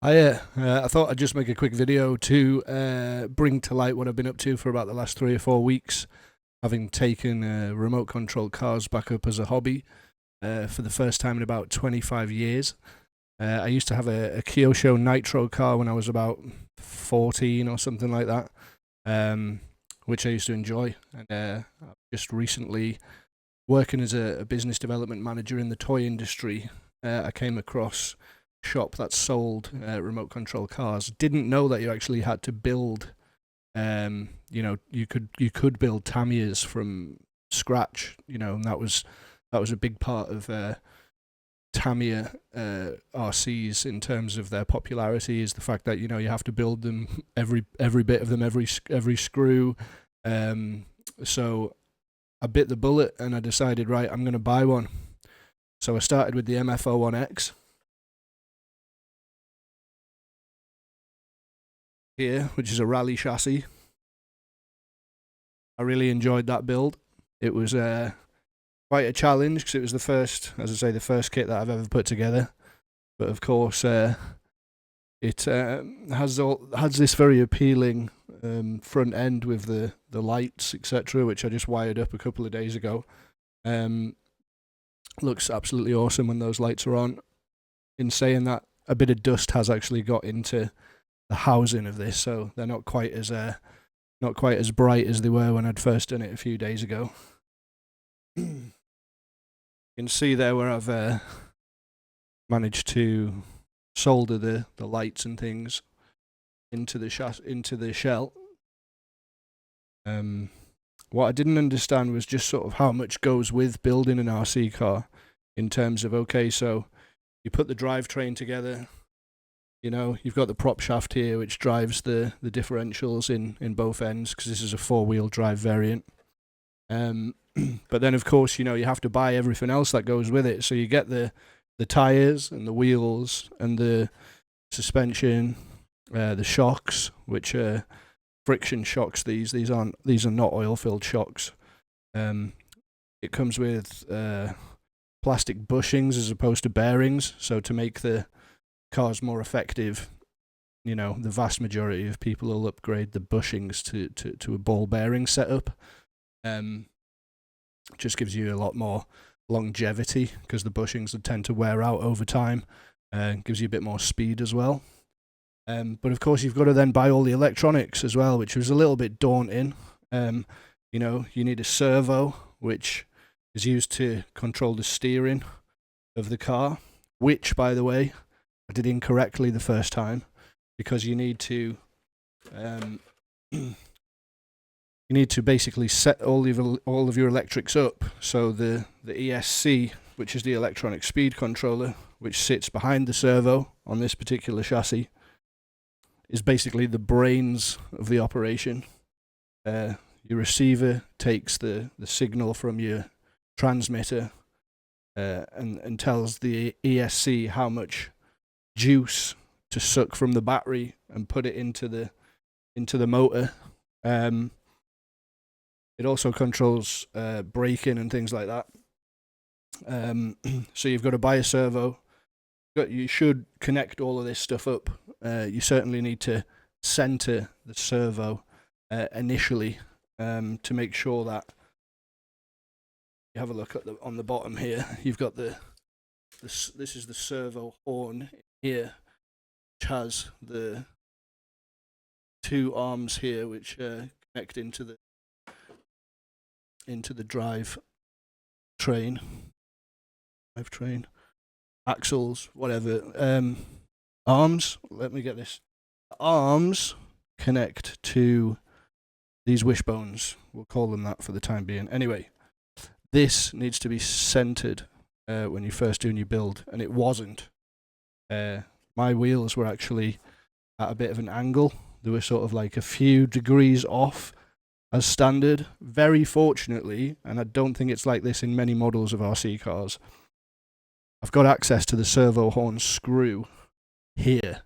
I thought I'd just make a quick video to bring to light what I've been up to for about the last 3 or 4 weeks, having taken remote control cars back up as a hobby for the first time in about 25 years. I used to have a Kyosho Nitro car when I was about 14 or something like that, which I used to enjoy. And just recently, working as a business development manager in the toy industry, I came across shop that sold remote control cars. Didn't know that you actually had to build. You could build Tamiyas from scratch. And that was a big part of Tamiya RCs in terms of their popularity. Is the fact that you have to build them, every bit of them, every screw. So I bit the bullet and I decided, right, I'm going to buy one. So I started with the MF01x. Here, which is a rally chassis. I really enjoyed that build. It was quite a challenge because it was the first kit that I've ever put together. But of course, it has this very appealing front end with the lights, etc., which I just wired up a couple of days ago. Looks absolutely awesome when those lights are on. In saying that, a bit of dust has actually got into the housing of this, so they're not quite as bright as they were when I'd first done it a few days ago. You can see there where I've managed to solder the lights and things into the shell. What I didn't understand was just sort of how much goes with building an RC car, in terms of, okay, so you put the drivetrain together. You've got the prop shaft here, which drives the differentials in both ends, because this is a 4-wheel drive variant. But then, of course, you have to buy everything else that goes with it. So you get the tires and the wheels and the suspension, the shocks, which are friction shocks. These are not oil-filled shocks. It comes with plastic bushings as opposed to bearings. So to make the cars more effective, the vast majority of people will upgrade the bushings to a ball bearing setup. Just gives you a lot more longevity, because the bushings would tend to wear out over time. Gives you a bit more speed as well. But of course, you've got to then buy all the electronics as well, which was a little bit daunting. You need a servo, which is used to control the steering of the car, which, by the way, I did incorrectly the first time, because you need to basically set all of your electrics up. So the ESC, which is the electronic speed controller, which sits behind the servo on this particular chassis, is basically the brains of the operation. Your receiver takes the signal from your transmitter and tells the ESC how much juice to suck from the battery and put it into the motor. It also controls braking and things like that. So you've got to buy a servo. You should connect all of this stuff up. You certainly need to center the servo initially, to make sure that you have a look at on the bottom here. You've got this is the servo horn here, which has the 2 arms here, which connect into the drive train, axles, whatever. Arms. Let me get this. Arms connect to these wishbones. We'll call them that for the time being. Anyway, this needs to be centered when you're first doing your build, and it wasn't. My wheels were actually at a bit of an angle. They were sort of like a few degrees off as standard. Very fortunately, and I don't think it's like this in many models of RC cars, I've got access to the servo horn screw here.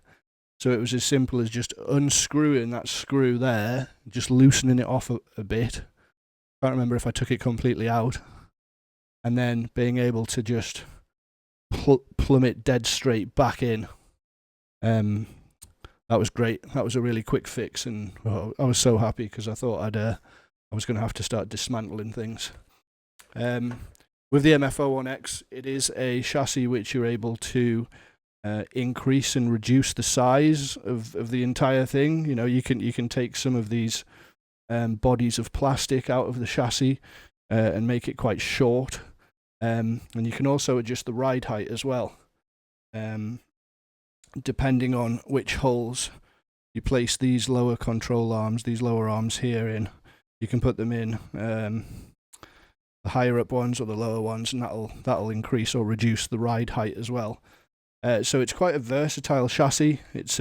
So it was as simple as just unscrewing that screw there, just loosening it off a bit. I can't remember if I took it completely out, and then being able to just plumb it dead straight back in. That was great. That was a really quick fix, and I was so happy because I thought I was going to have to start dismantling things. With the MF01X, it is a chassis which you're able to increase and reduce the size of the entire thing. You know, you can take some of these bodies of plastic out of the chassis and make it quite short, and you can also adjust the ride height as well. Depending on which holes you place these lower control arms, these lower arms here in, you can put them in the higher up ones or the lower ones, and that'll increase or reduce the ride height as well. So it's quite a versatile chassis. It's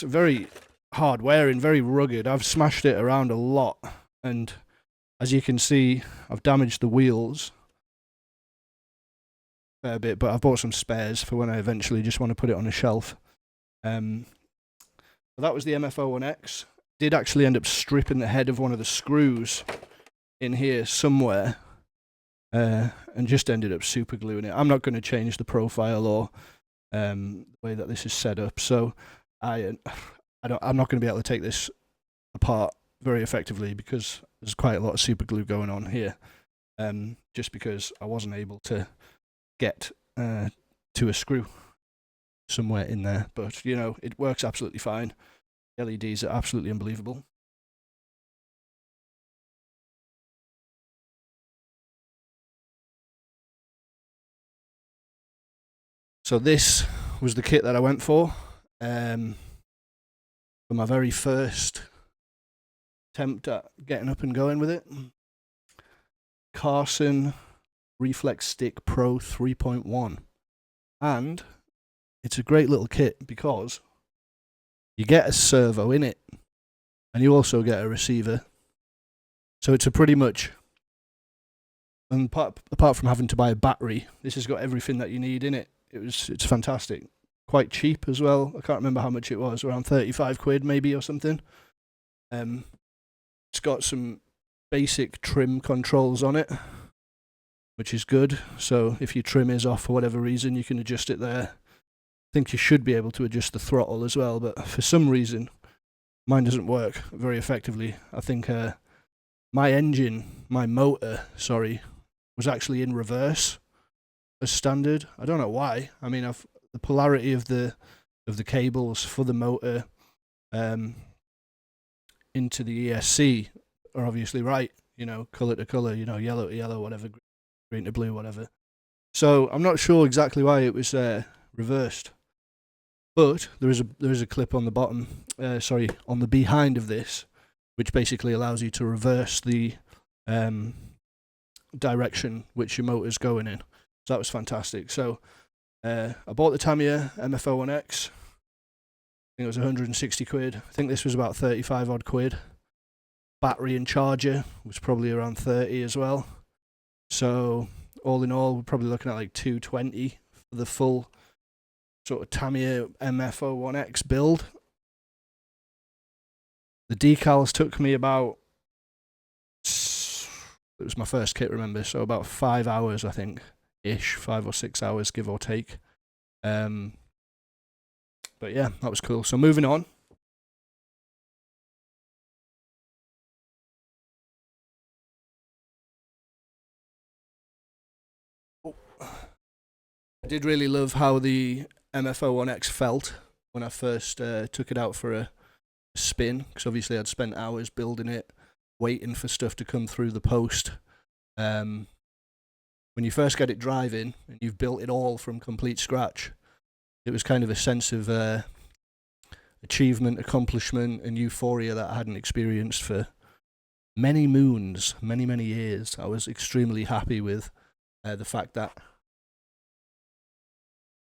very hard wearing, very rugged. I've smashed it around a lot, and as you can see, I've damaged the wheels a fair bit, but I've bought some spares for when I eventually just want to put it on a shelf. That was the MF01X. Did actually end up stripping the head of one of the screws in here somewhere, and just ended up super gluing it. I'm not going to change the profile or the way that this is set up, so I'm not going to be able to take this apart very effectively because there's quite a lot of super glue going on here. Just because I wasn't able to get to a screw somewhere in there, but you know, it works absolutely fine. The LEDs are absolutely unbelievable. So this was the kit that I went for my very first attempt at getting up and going with it. Carson Reflex Stick Pro 3.1, and it's a great little kit because you get a servo in it and you also get a receiver, so it's a pretty much, and apart from having to buy a battery, this has got everything that you need in it. It's fantastic, quite cheap as well. I can't remember how much it was, around 35 quid maybe or something. It's got some basic trim controls on it, which is good. So if your trim is off for whatever reason, you can adjust it there. I think you should be able to adjust the throttle as well, but for some reason, mine doesn't work very effectively. I think my motor, was actually in reverse as standard. I don't know why. I mean, the polarity of the cables for the motor into the ESC are obviously right, you know, color to color, you know, yellow to yellow, whatever, green to blue, whatever. So I'm not sure exactly why it was reversed, but there is a clip on the bottom, on the behind of this, which basically allows you to reverse the direction which your motor's going in. So that was fantastic. So I bought the Tamiya MF01X. I think it was 160 quid. I think this was about 35 odd quid. Battery and charger was probably around 30 as well. So all in all, we're probably looking at like 220 for the full sort of Tamiya MF01X build. The decals took me about, it was my first kit, remember, so about 5 hours, I think, ish, 5 or 6 hours, give or take. But yeah, that was cool. So moving on. I did really love how the MF01X felt when I first took it out for a spin, because obviously I'd spent hours building it, waiting for stuff to come through the post. When you first get it driving and you've built it all from complete scratch, it was kind of a sense of achievement, accomplishment, and euphoria that I hadn't experienced for many moons, many years. I was extremely happy with the fact that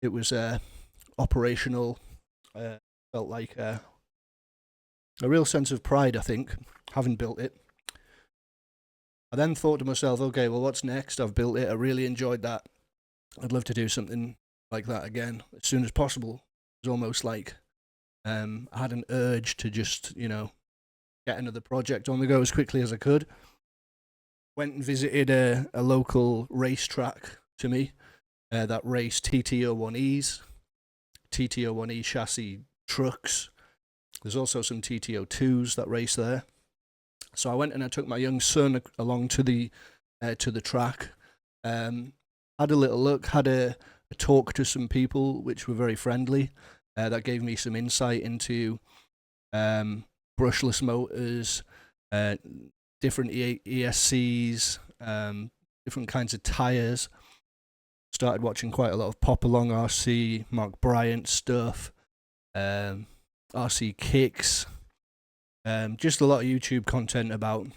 it was operational. Felt like a real sense of pride, I think, having built it. I then thought to myself, okay, well, what's next? I've built it. I really enjoyed that. I'd love to do something like that again as soon as possible. It was almost like I had an urge to just, you know, get another project on the go as quickly as I could. Went and visited a local racetrack to me, that race TT01s. TT01e chassis trucks. There's also some TT02s that race there. So I went and I took my young son along to the track. Had a little look, had a talk to some people which were very friendly. That gave me some insight into brushless motors, different ESCs, different kinds of tyres. Started watching quite a lot of Pop Along RC, Mark Bryant stuff, RC kicks, just a lot of YouTube content about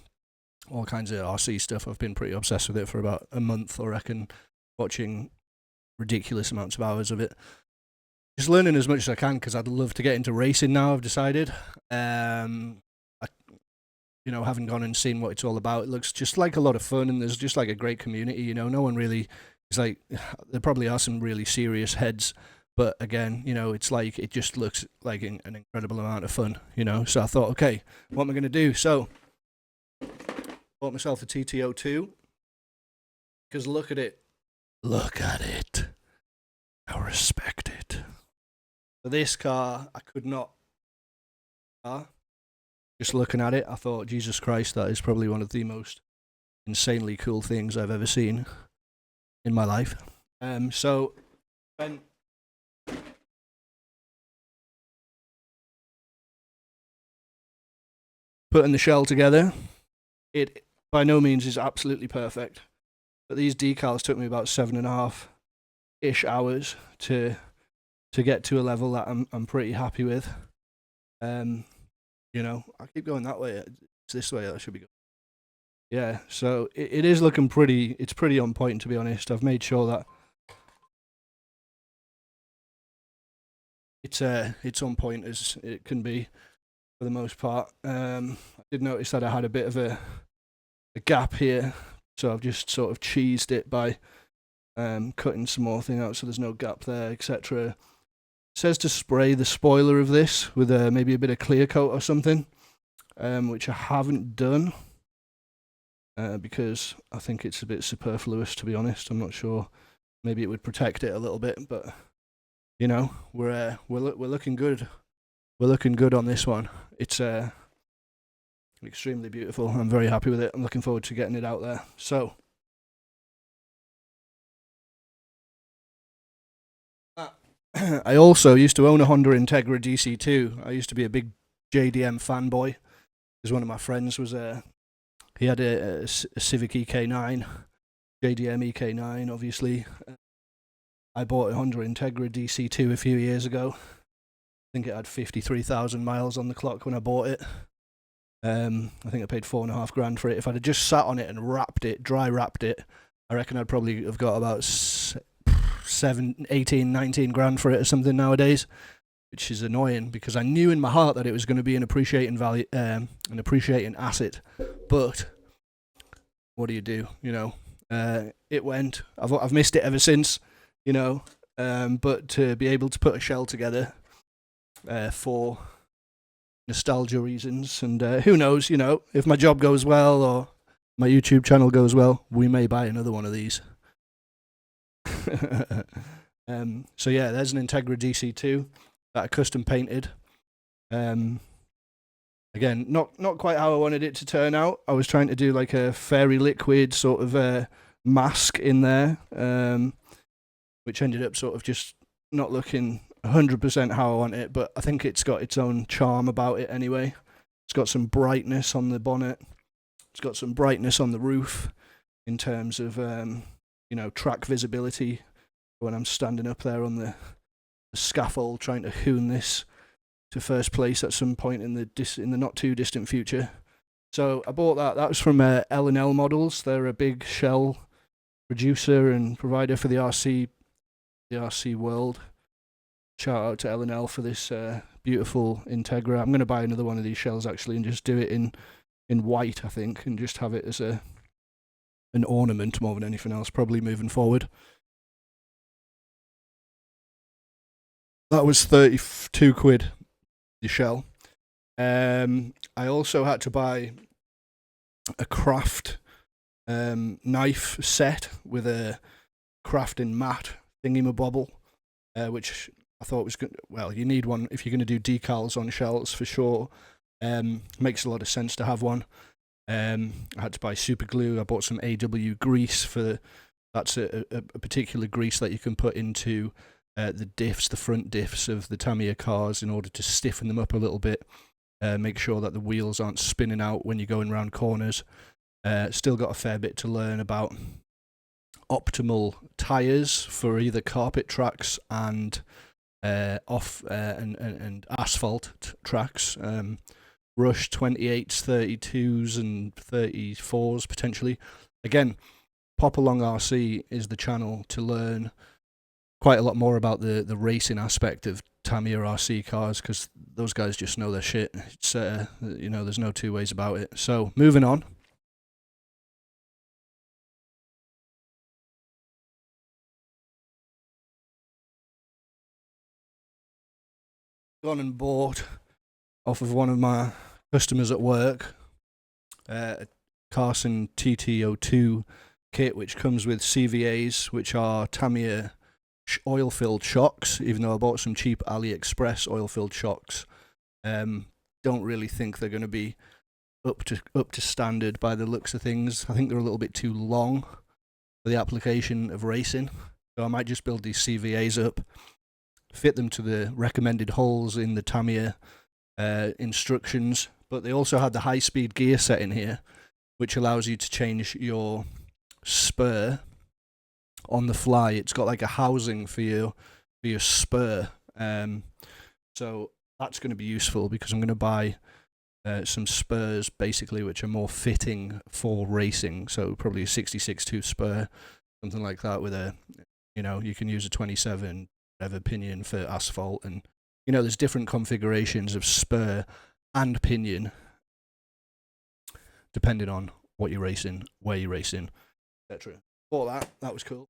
all kinds of RC stuff. I've been pretty obsessed with it for about a month, I reckon, watching ridiculous amounts of hours of it. Just learning as much as I can because I'd love to get into racing now, I've decided. You know, having gone and seen what it's all about, it looks just like a lot of fun, and there's just like a great community, you know. No one really is like, there probably are some really serious heads, but again, you know, it's like, it just looks like an incredible amount of fun, you know. So I thought, okay, what am I going to do? So bought myself a TT02 because look at it. Look at it. I respect it. For this car, I could not. Just looking at it, I thought, Jesus Christ, that is probably one of the most insanely cool things I've ever seen in my life. So, when putting the shell together, it by no means is absolutely perfect. But these decals took me about 7.5-ish hours to get to a level that I'm pretty happy with. You know, I keep going that way. It's this way that should be good. Yeah, so it is looking pretty. It's pretty on point, to be honest. I've made sure that it's on point as it can be for the most part. I did notice that I had a bit of a gap here, so I've just sort of cheesed it by cutting some more thing out so there's no gap there, etc. It says to spray the spoiler of this with maybe a bit of clear coat or something, which I haven't done because I think it's a bit superfluous, to be honest. I'm not sure. Maybe it would protect it a little bit, but you know, we're looking good. We're looking good on this one. It's extremely beautiful. I'm very happy with it. I'm looking forward to getting it out there. So. I also used to own a Honda Integra DC2. I used to be a big JDM fanboy because one of my friends was he had a Civic EK9, JDM EK9 obviously. I bought a Honda Integra DC2 a few years ago. I think it had 53,000 miles on the clock when I bought it. I think I paid $4.5 grand for it. If I'd have just sat on it and dry wrapped it, I reckon I'd probably have got about 18, 19 grand for it or something nowadays, which is annoying because I knew in my heart that it was going to be an appreciating value, an appreciating asset. But what do? You know, it went. I've missed it ever since. You know, but to be able to put a shell together for nostalgia reasons, and who knows, you know, if my job goes well or my YouTube channel goes well, we may buy another one of these. So yeah, there's an Integra DC2 that I custom painted. Again, not quite how I wanted it to turn out. I was trying to do like a fairy liquid sort of mask in there, which ended up sort of just not looking 100% how I want it, but I think it's got its own charm about it anyway. It's got some brightness on the bonnet. It's got some brightness on the roof in terms of you know, track visibility when I'm standing up there on the scaffold trying to hoon this to first place at some point in the not too distant future. So I bought that. That was from L&L Models. They're a big shell producer and provider for the RC world. Shout out to L&L for this beautiful Integra. I'm going to buy another one of these shells actually and just do it in white, I think, and just have it as an ornament more than anything else, probably moving forward. That was 32 quid, the shell. I also had to buy a craft knife set with a crafting mat thingy-mabobble, which I thought it was good. Well, you need one if you're going to do decals on shells for sure. Makes a lot of sense to have one. I had to buy super glue. I bought some AW grease that's a particular grease that you can put into the diffs, the front diffs of the Tamiya cars in order to stiffen them up a little bit. Make sure that the wheels aren't spinning out when you're going around corners. Still got a fair bit to learn about optimal tyres for either carpet tracks and and asphalt tracks. Rush 28s, 32s and 34s potentially. Again, Pop Along RC is the channel to learn quite a lot more about the racing aspect of Tamiya RC cars, because those guys just know their shit. It's there's no two ways about it. So moving on. Gone and bought off of one of my customers at work a Carson TT02 kit, which comes with CVAs, which are Tamiya oil-filled shocks, even though I bought some cheap AliExpress oil-filled shocks. Don't really think they're going to be up to standard by the looks of things. I think they're a little bit too long for the application of racing, so I might just build these CVAs up, fit them to the recommended holes in the Tamiya instructions. But they also had the high-speed gear set in here, which allows you to change your spur on the fly. It's got like a housing for your spur, so that's going to be useful, because I'm going to buy some spurs basically which are more fitting for racing. So probably a 66-tooth spur, something like that, with a, you can use a 27 whatever pinion for asphalt, and there's different configurations of spur and pinion depending on what you're racing, where you're racing, etc. All that was cool.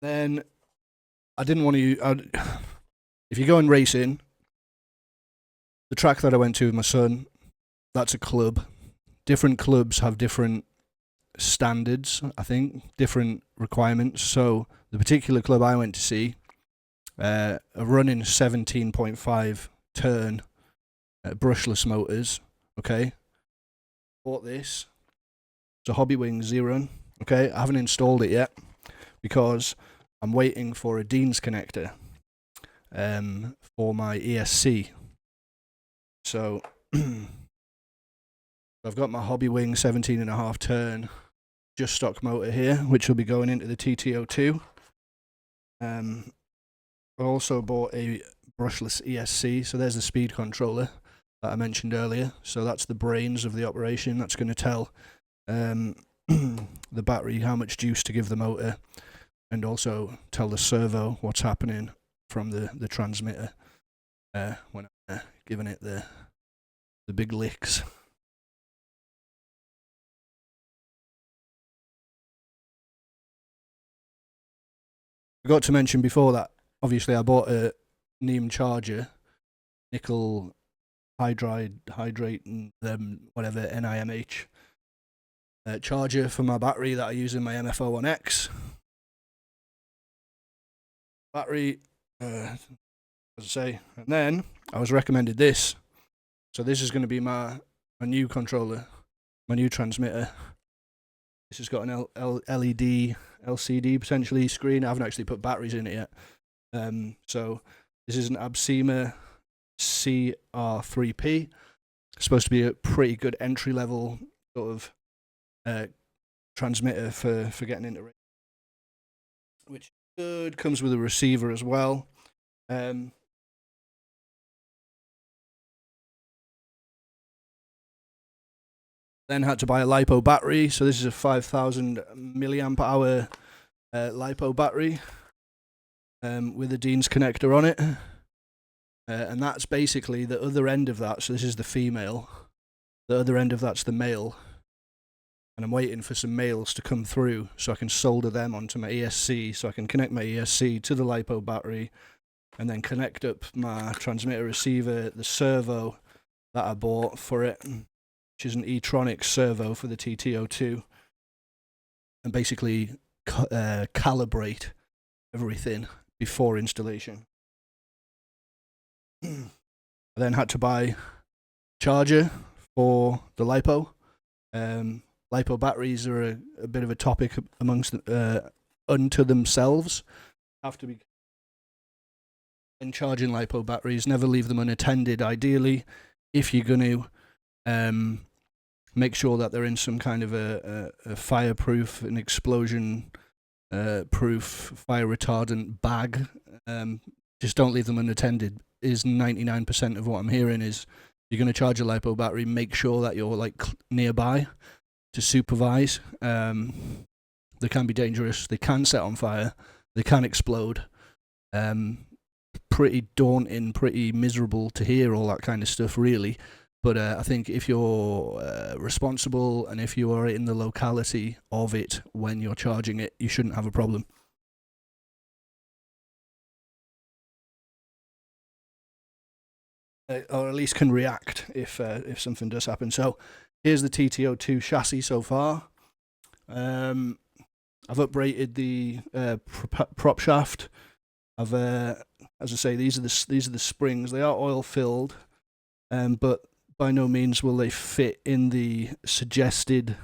Then I didn't want to. If you're going racing, the track that I went to with my son, that's a club. Different clubs have different standards, I think, different requirements. So the particular club I went to see, a running 17.5 turn brushless motors. Okay, bought this. It's a Hobbywing Zero. Okay, I haven't installed it yet because I'm waiting for a Dean's connector for my ESC. So I've got my Hobbywing 17.5 turn just stock motor here, which will be going into the TT02. I also bought a brushless ESC, so there's the speed controller that I mentioned earlier. So that's the brains of the operation. That's going to tell the battery how much juice to give the motor, and also tell the servo what's happening from the transmitter when I'm giving it the big licks. I forgot to mention before that, obviously I bought a NEM charger, nickel hydrate and whatever, NIMH charger for my battery that I use in my MF01x. Battery, as I say, and then I was recommended this. So this is going to be my new controller, my new transmitter. This has got an LED, LCD potentially screen. I haven't actually put batteries in it yet. So this is an Absema CR3P. It's supposed to be a pretty good entry level sort of transmitter for getting into racing, which is good. Comes with a receiver as well. Then had to buy a Lipo battery. So this is a 5,000 milliamp hour Lipo battery with a Dean's connector on it. And that's basically the other end of that. So this is the female. The other end of that's the male. And I'm waiting for some males to come through so I can solder them onto my ESC, so I can connect my ESC to the Lipo battery and then connect up my transmitter receiver, the servo that I bought for it, which is an e-tronic servo for the TT02, and basically calibrate everything before installation. I then had to buy charger for the Lipo. Lipo batteries are a bit of a topic amongst unto themselves. Have to be in charging Lipo batteries. Never leave them unattended. Ideally, if you're going to make sure that they're in some kind of a fireproof, an explosion proof, fire retardant bag. Just don't leave them unattended. Is 99% of what I'm hearing is you're going to charge a Lipo battery. Make sure that you're like nearby to supervise. They can be dangerous. They can set on fire. They can explode. Pretty daunting, pretty miserable to hear all that kind of stuff, really. But I think if you're responsible and if you are in the locality of it when you're charging it, you shouldn't have a problem. Or at least can react if something does happen. So here's the TT02 chassis so far. I've uprated the prop shaft. I've, as I say, these are the springs. They are oil filled, but by no means will they fit in the suggested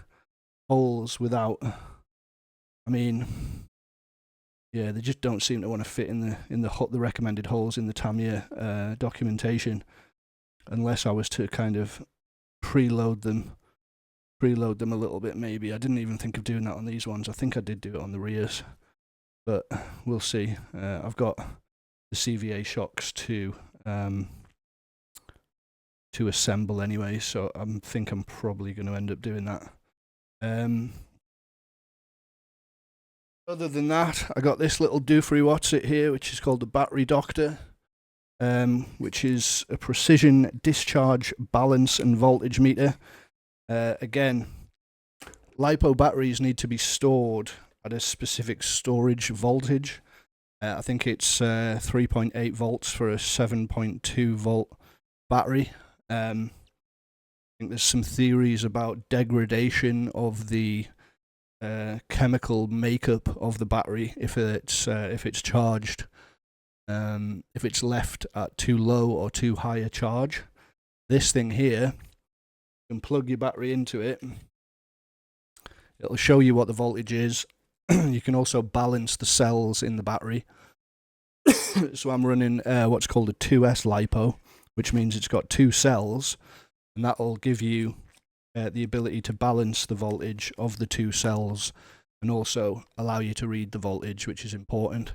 holes without. I mean, yeah, they just don't seem to want to fit in the recommended holes in the Tamiya documentation, unless I was to kind of preload them a little bit. Maybe I didn't even think of doing that on these ones. I think I did do it on the rears, but we'll see. I've got the CVA shocks to assemble anyway, so I think I'm probably going to end up doing that. Other than that, I got this little doofy Watsit here, which is called the Battery Doctor, which is a precision discharge balance and voltage meter. Again, Lipo batteries need to be stored at a specific storage voltage. I think it's 3.8 volts for a 7.2 volt battery. I think there's some theories about degradation of the chemical makeup of the battery if it's charged, if it's left at too low or too high a charge. This thing here, you can plug your battery into it. It'll show you what the voltage is. You can also balance the cells in the battery. So I'm running what's called a 2S Lipo, which means it's got 2 cells, and that will give you the ability to balance the voltage of the 2 cells and also allow you to read the voltage, which is important.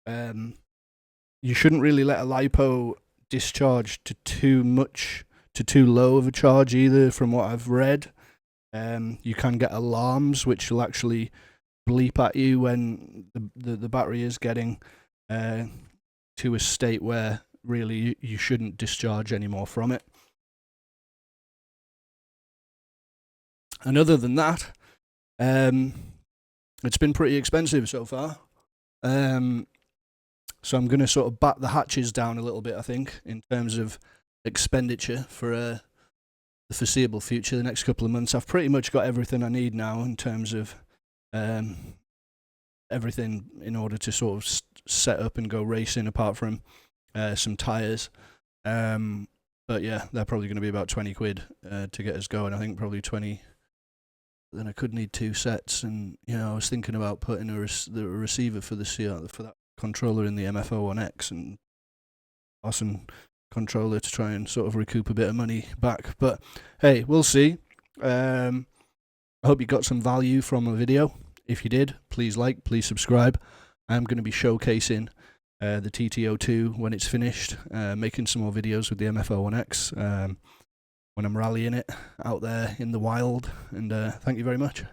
You shouldn't really let a Lipo discharge to too low of a charge either, from what I've read. You can get alarms which will actually bleep at you when the battery is getting to a state where really you shouldn't discharge anymore from it. And other than that, it's been pretty expensive so far. So I'm going to sort of bat the hatches down a little bit, I think, in terms of expenditure for the foreseeable future, the next couple of months. I've pretty much got everything I need now in terms of everything in order to sort of set up and go racing, apart from some tyres. But yeah, they're probably going to be about 20 quid to get us going. I think probably 20. Then I could need 2 sets, and you know, I was thinking about putting the receiver for the for that controller in the MF01x, and awesome controller to try and sort of recoup a bit of money back. But hey, we'll see. I hope you got some value from the video. If you did, please like, please subscribe. I'm going to be showcasing the TT02 when it's finished, making some more videos with the MF01x when I'm rallying it out there in the wild. And thank you very much.